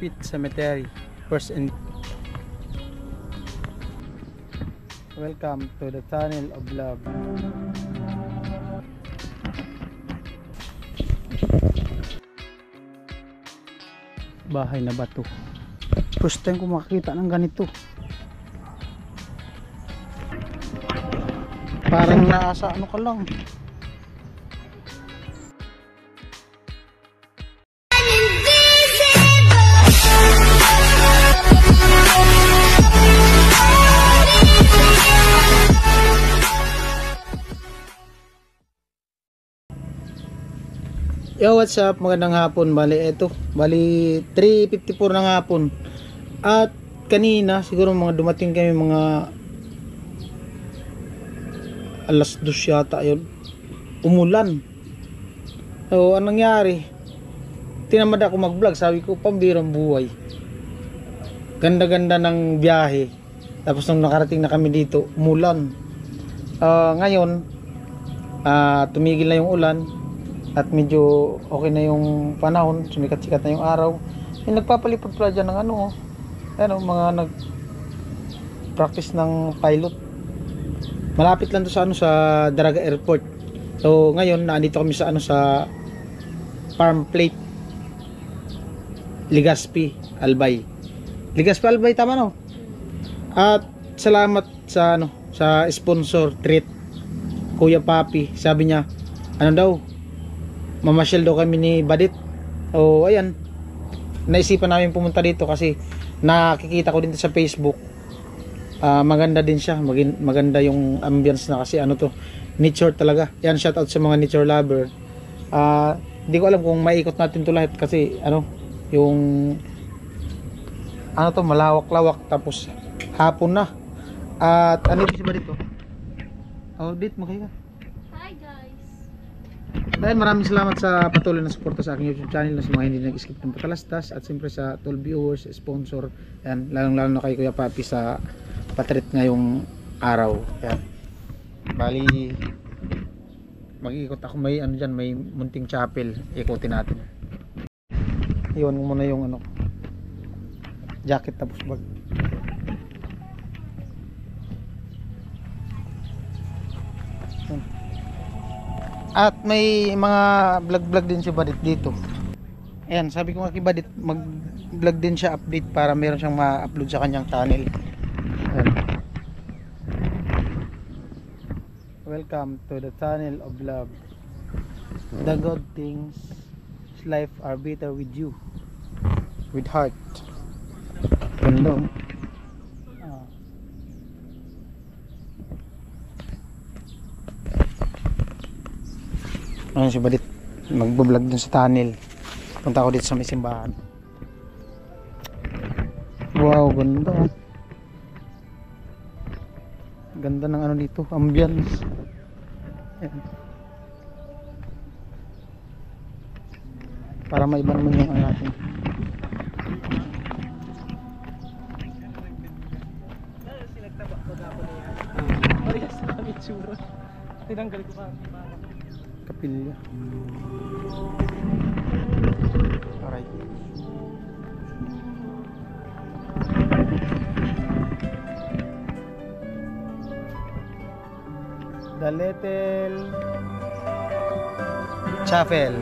Pit Cemetery. First and welcome to the Tunnel of Love. Bahay na bato. First time ko makakita ng ganito. Parang nasa ano ka lang. Yo, what's up? Magandang hapon. Bali 3:54 ng hapon. At kanina siguro mga dumating kami mga alas 2 yata yun. Umulan. So anong nangyari? Tinamad ako mag-vlog. Sabi ko pambirang buhay. Ganda-ganda ng biyahe. Tapos nung nakarating na kami dito, umulan. Ngayon tumigil na yung ulan. At medyo okay na yung panahon, sumikat-sikat na yung araw. Nagpapalipad pala dyan ng mga nag-practice ng pilot. Malapit lang to sa sa Daraga Airport. So ngayon naandito kami sa sa Farm Plate Legazpi Albay. Legazpi Albay, tama no? At salamat sa sa sponsor treat Kuya Papi. Sabi niya mamasyal daw kami ni Badit. O ayan, naisipan namin pumunta dito kasi nakikita ko din sa Facebook. Maganda din siya, maganda yung ambience na kasi nature talaga. Yan, shout out sa mga nature lover. Hindi ko alam kung maikot natin to lahat kasi yung malawak-lawak, tapos hapon na. At dito si Badit dit mo kayo. Dahil maraming salamat sa patuloy na suporta sa aking YouTube channel, na sa mga hindi nag-skip ng patalastas, at siyempre sa all viewers, sponsor, yan, lalong-lalo na kay Kuya Papi sa patrit ngayong araw. Yan. Bali mag-ikot ako, may may munting chapel, ikutin natin. Iwan ko muna yung jacket tapos bag. Yan. At may mga vlog din si Badit dito. Ayan, sabi ko nga kay Badit, mag-vlog din siya, update, para meron siyang ma-upload sa kanyang channel. Ayan. Welcome to the Tunnel of Love. The good things in life are better with you. With heart. Ganda. Ayan si Badit, magbablog dun sa tunnel. Punta ako dito sa may simbahan. Wow, ganda. Ganda ng dito, ambience. Ayan. Para maiba naman yung natin. Tinanggal ko pa kapilya. Alright. The little chapel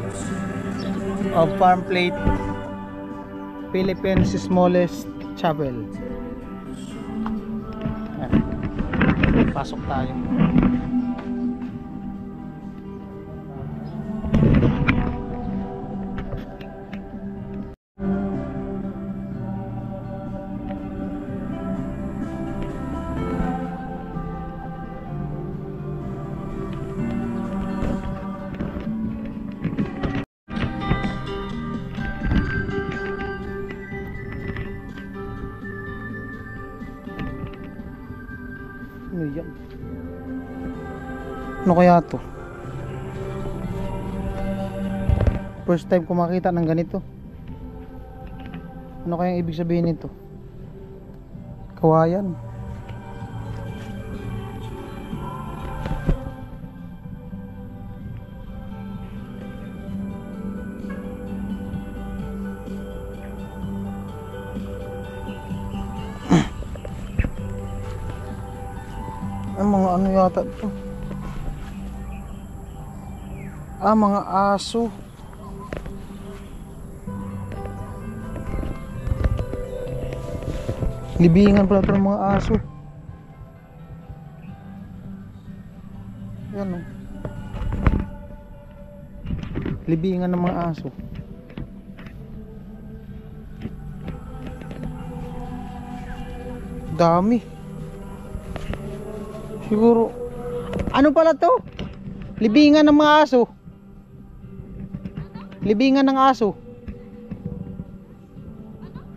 of Farm Plate, Philippines' smallest chapel. Pasok tayo. Ano kaya to? First time ko makita ng ganito. Ano kaya ibig sabihin nito? Kawayan. mga ano yata to. Ah, mga aso. Libingan pala ito ng mga aso. Yan o. Libingan ng mga aso. Dami. Siguro ano pala to? Libingan ng mga aso. Libingan ng aso.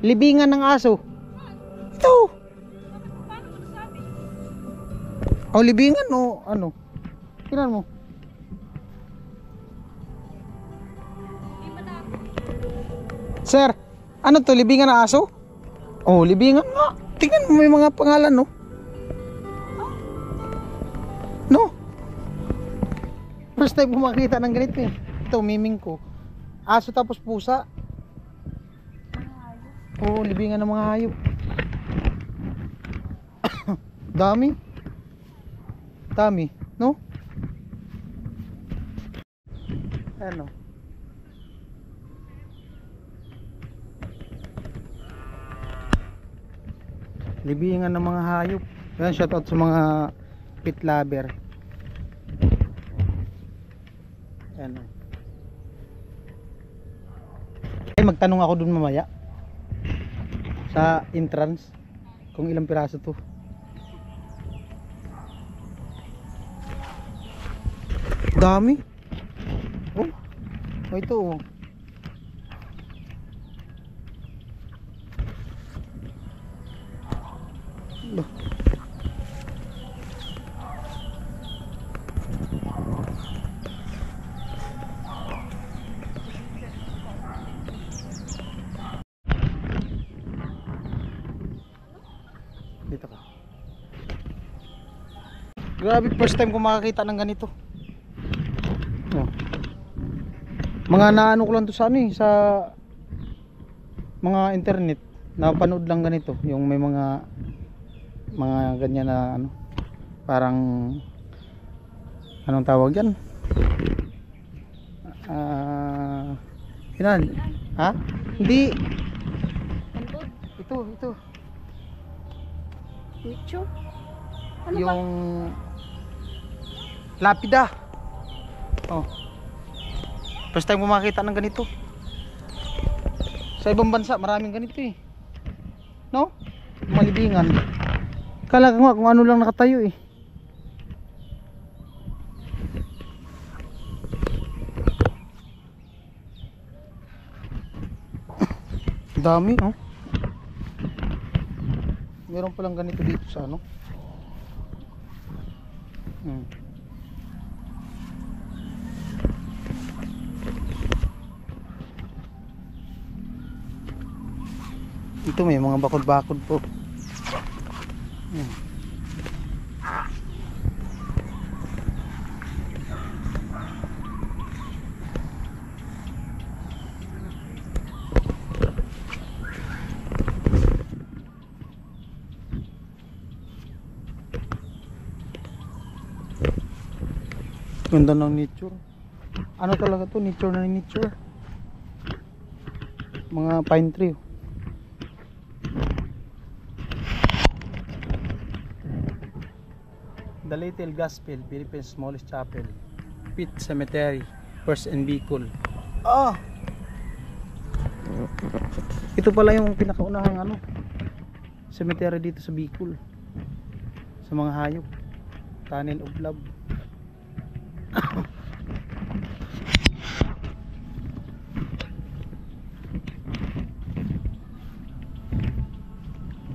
Libingan ng aso. Ito. O libingan o ano? Tingnan mo. Sir, ano to? Libingan ng aso? Oh, libingan nga. Tingnan mo, may mga pangalan, no? No? First time ko makita ng ganito eh. Ito, miming ko. Aso tapos pusa. Oo, libingan ng mga hayop. Dami. Dami, no? Ano? Libingan ng mga hayop. Yan, shoutout sa mga pet lover. Ano? Ay, magtanong ako dun mamaya sa entrance kung ilang piraso to. Dami. Oh, ito oh. Dito ka. Grabe, first time ko makakita ng ganito. Oh. Mga naano ko lang to sa ano eh, sa mga internet. Napanood lang ganito, yung may mga ganyan na ano, parang anong tawag yan? Inan? Ha? Hindi. Ito. Nicho? Ano Yung lapida. Oh. First time ko makita ng ganito. Sa ibang bansa maraming ganito eh. No? Malibingan. Kala ko nga kung ano lang nakatayo eh. Dami oh. Meron palang ganito dito sa ano. Ito may mga bakod-bakod po. Ganda ng nature. Ano talaga to? Nature na nature. Mga pine tree. The Little Gospel, Philippines smallest chapel. Pit Cemetery, first in Bicol. Ah! Ito pala yung pinakaunahang ano, cemetery dito sa Bicol. Sa mga hayop. Tunnel of Love.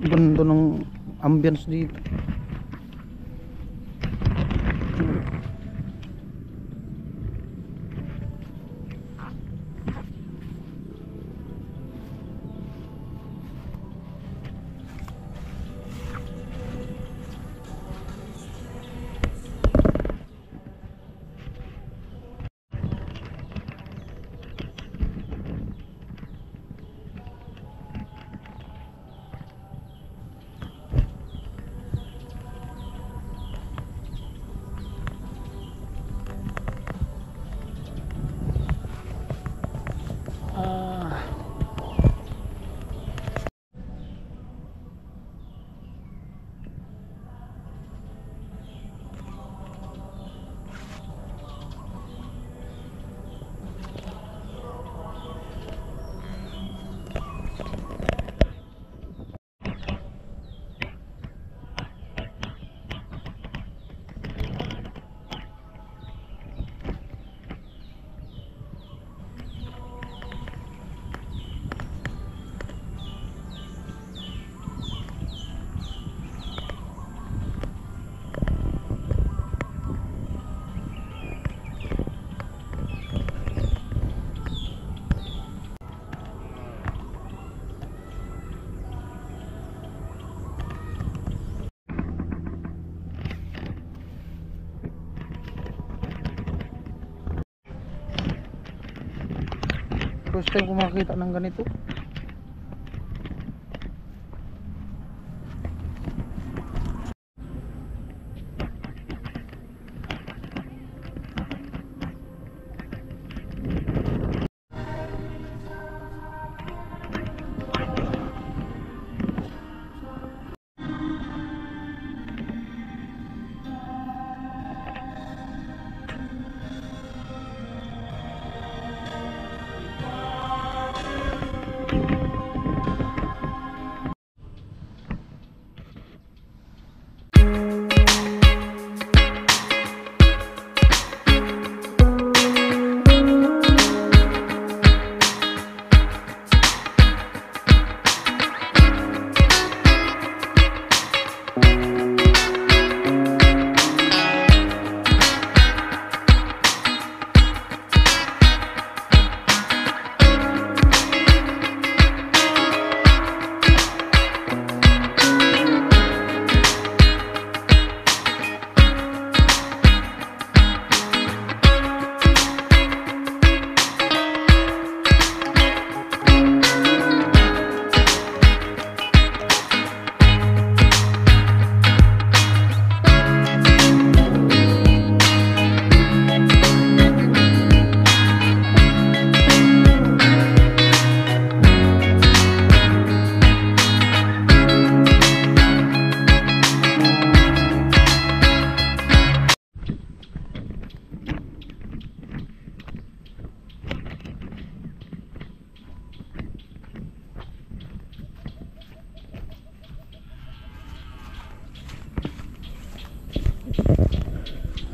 Ganda ng ambience dito. First time ko makakita ng ganito.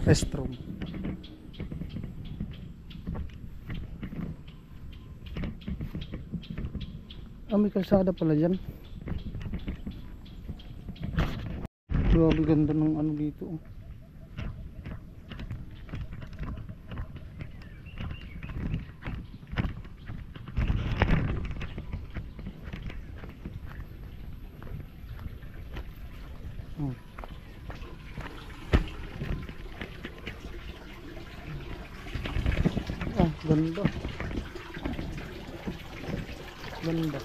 Restroom. May kalsada pala dyan. Grabe ganda ng ano dito. Ganda. Ganda.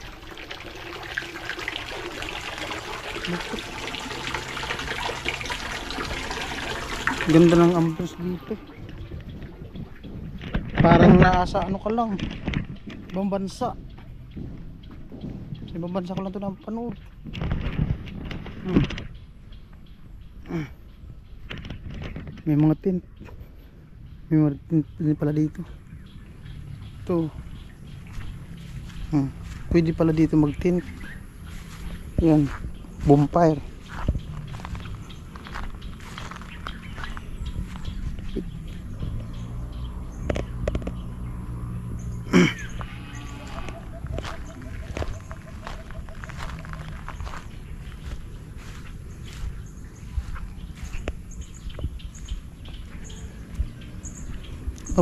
Ganda ng ambience dito. Parang nasa ano ka lang, ibang bansa. Sa ibang bansa ko lang ito napanood. May mga tent. May mga tent din pala dito. Ito. Pwede pala dito mag tent. Yan, bonfire.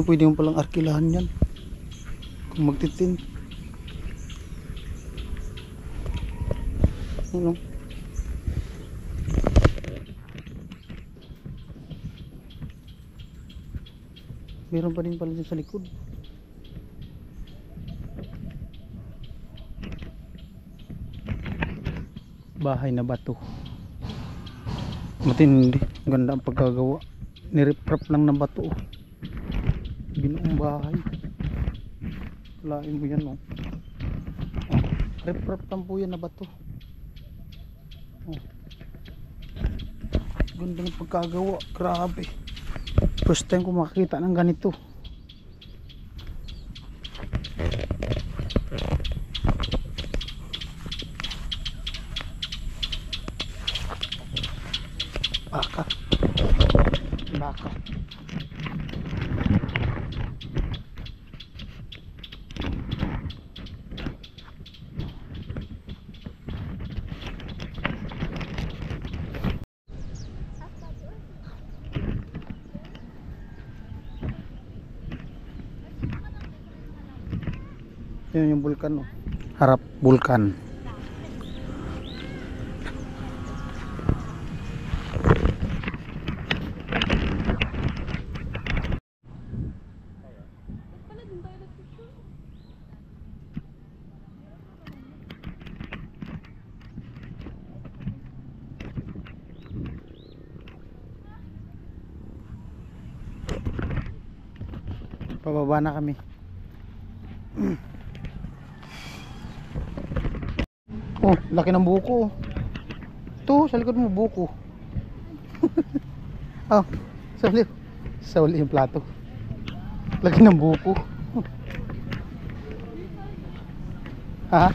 Pwede mo palang arkilahan yan kung magtitin. Ano? Meron pa din pala dyan sa likod. Bahay na bato. Matindi. Ganda ang pagkagawa. Nirip-rap lang ng bato. Binuong bahay. Kalain mo yan, oh. Rip-rap lang po yan na bato. Ganda ng pagkagawa. Grabe. First time ko makakita ng ganito. Baka. Baka. Yun yung bulkan, oh. Harap bulkan. Pababa na kami. Oh, laki ng buko. Ito, sa likod mo buko. Oh, sa uli yung plato. Laki ng buko. Ha?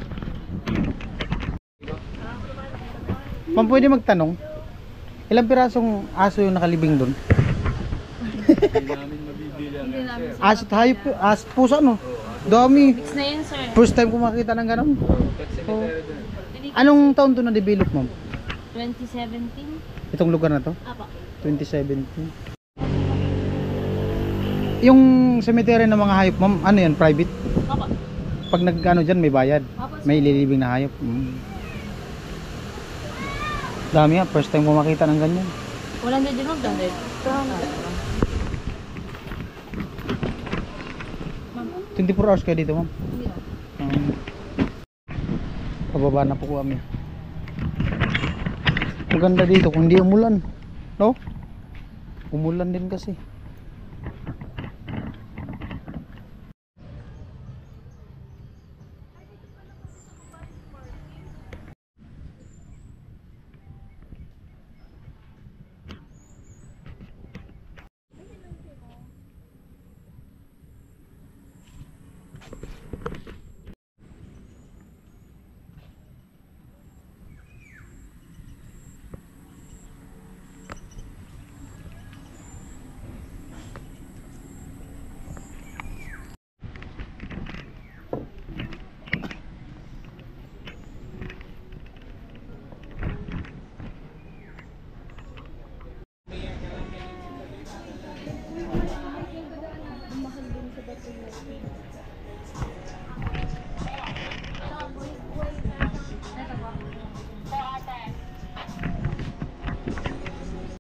Ma'am, pwede magtanong? Ilang pirasong aso yung nakalibing doon? Hindi namin sir. Aso, hayop, aso, pusa no? Dami. Mix na yun sir. First time ko makita ng ganun. Oh. Anong taon to na-develop, ma'am? 2017? Itong lugar na to? Apa. 2017. Yung cemetery ng mga hayop, ma'am, ano yan? Private? Apa. Pag nag-ano dyan, may bayad. Apa sir. May ililibing na hayop. Dami ha, first time ko makita ng ganyan. 100 din mag 24 hours kayo dito, ma'am. Hindi oh. Pababa na po kami. Maganda dito kung hindi umulan, no? Umulan din kasi.